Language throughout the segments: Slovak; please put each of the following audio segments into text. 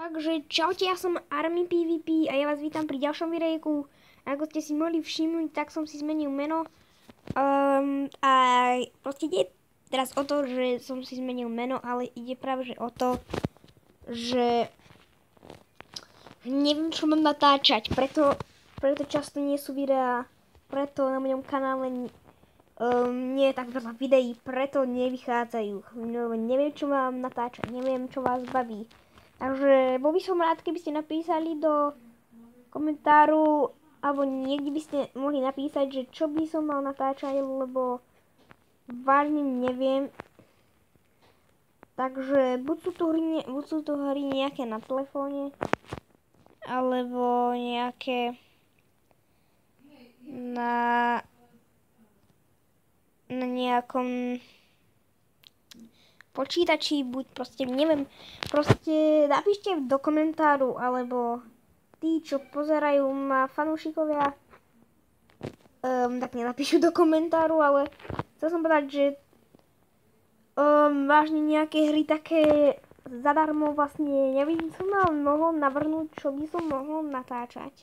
Takže čaute, ja som Army PvP a ja vás vítam pri ďalšom videjku. Ako ste si mohli všimnúť, tak som si zmenil meno. A proste ide teraz o to, že som si zmenil meno, ale ide práve že o to, že neviem, čo mám natáčať, preto často nie sú videá, preto na mojom kanále nie je tak veľa videí, preto nevychádzajú. No, neviem, čo mám natáčať, neviem, čo vás baví. Takže bol by som rád, keby ste napísali do komentáru, alebo niekde by ste mohli napísať, že čo by som mal natáčať, lebo vážne neviem. Takže buď sú to hry nejaké na telefóne, alebo nejaké na nejakom počítači, buď proste, neviem, proste napíšte do komentáru, alebo tí, čo pozerajú ma fanúšikovia, tak nenapíšu do komentáru, ale chcel som povedať, že vážne nejaké hry také zadarmo vlastne neviem, som mal mohol navrhnúť, čo by som mohol natáčať.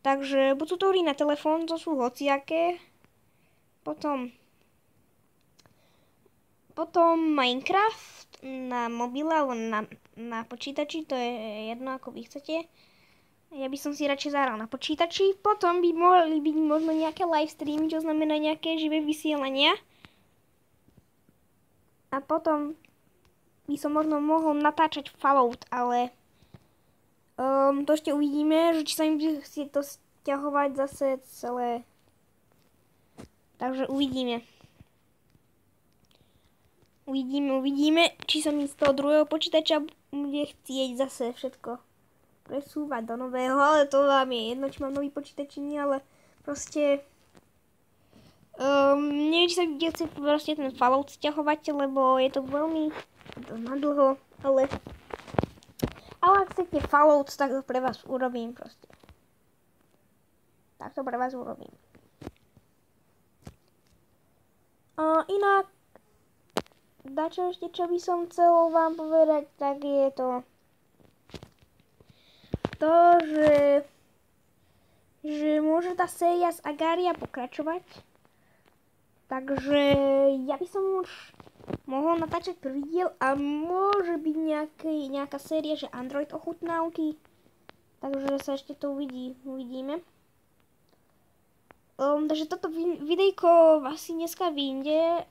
Takže buď sú to hry na telefón, to sú hociaké, potom Minecraft na mobile alebo na počítači, to je jedno ako vy chcete. Ja by som si radšej zahral na počítači. Potom by mohli byť možno nejaké live streamy, čo znamená nejaké živé vysielania. A potom by som možno mohol natáčať Fallout, ale to ešte uvidíme, že či sa mi bude chcieť to stiahovať zase celé. Takže uvidíme. Uvidíme, či sa mi z toho druhého počítača bude chcieť zase všetko presúvať do nového, ale to vám je jedno, či mám nový počítač, či nie, ale proste neviem, či sa mi bude chcieť proste ten Fallout stiahovať, lebo je to veľmi nadlho, ale ak chcete Fallout, tak to pre vás urobím proste. Tak to pre vás urobím. Inak dačo ešte, čo by som chcel vám povedať, tak je to, že môže tá séria z Agaria pokračovať. Takže ja by som už mohol natáčať prvý diel a môže byť nejaká séria, že Android ochutnávky. Takže sa ešte to uvidíme. Takže toto videjko asi dneska vyjde.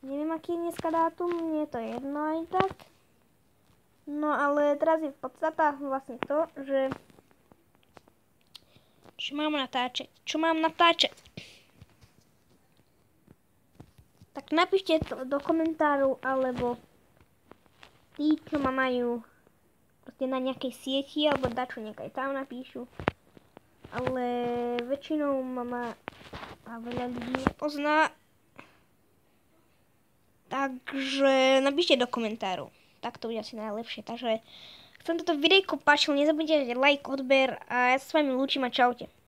Neviem, aký je dneska dátum, nie je to jedno aj tak. No ale teraz je podstata vlastne to, že čo mám natáčať. Tak napíšte to do komentáru, alebo tí, čo ma majú proste na nejakej sieti, alebo dačo niekaj tam napíšu. Ale väčšinou ma veľa ľudí nepozná. Takže napíšte do komentáru. Tak to bude asi najlepšie. Takže chcem toto videjko páčilo, nezabudnite like, odber a ja sa s vami lúčim a čaute.